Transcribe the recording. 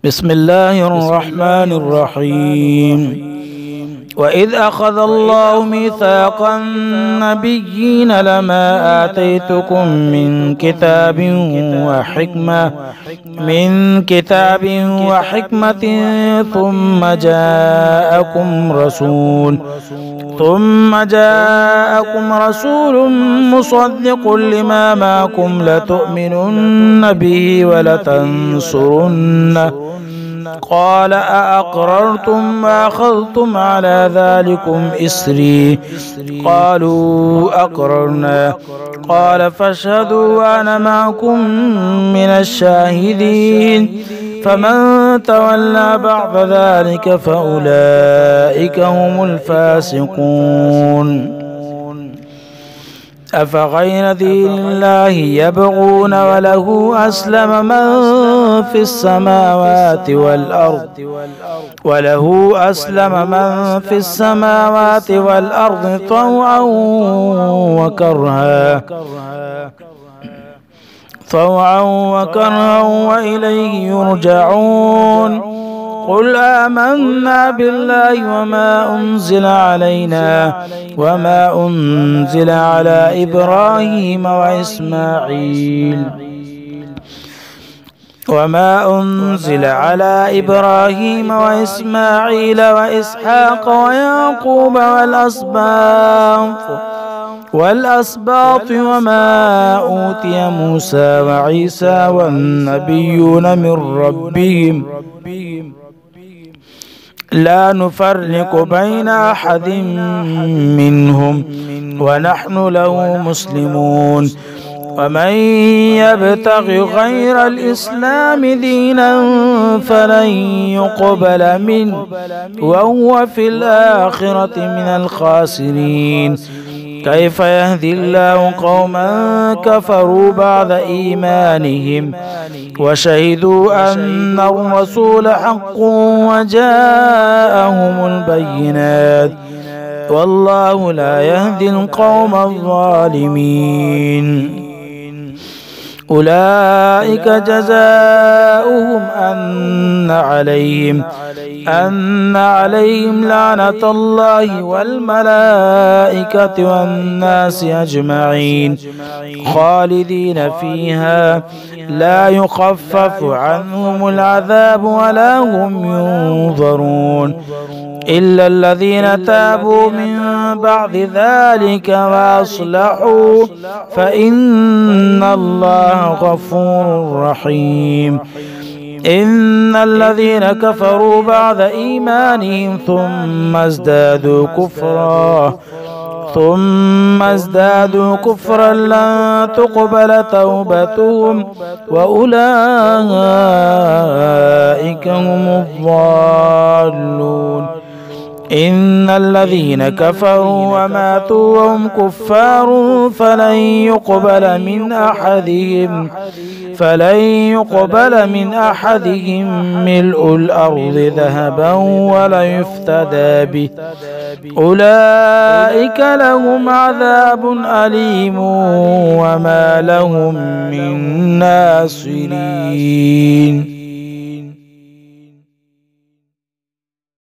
بسم الله الرحمن الرحيم. وإذ أخذ الله ميثاق النبيين لما آتيتكم من كتاب وحكمة ثم جاءكم رسول مصدق لما معكم لتؤمنن به ولتنصرنه قال أأقررتم وأخذتم على ذلكم إسري قالوا أقررنا قال فاشهدوا وأنا معكم من الشاهدين فمن تولى بعد ذلك فأولئك هم الفاسقون. أفغير دين الله يبغون وله أسلم من في السماوات والأرض طوعا وكرها وإليه يرجعون. قل آمنا بالله وما أنزل علينا وما أنزل على إبراهيم وإسماعيل وإسحاق ويعقوب والأسباط وما أوتي موسى وعيسى والنبيون من ربهم لا نفرق بين أحد منهم ونحن له مسلمون. ومن يبتغ غير الإسلام دينا فلن يقبل منه وهو في الآخرة من الخاسرين. كيف يهدي الله قوما كفروا بعد إيمانهم وشهدوا أن الرسول حق وجاءهم البينات والله لا يهدي القوم الظالمين. أولئك جزاؤهم أن عليهم لعنة الله والملائكة والناس أجمعين خالدين فيها لا يخفف عنهم العذاب ولا هم ينظرون إلا الذين تابوا من بعد ذلك وأصلحوا فإن الله غفور رحيم. إن الذين كفروا بعد إيمانهم ثم ازدادوا كفرا لن تقبل توبتهم وأولئك هم الضالون. إن الذين كفروا وماتوا وهم كفار فلن يقبل من أحدهم ملء الأرض ذهبا ولا يفتدى به أولئك لهم عذاب أليم وما لهم من ناصرين.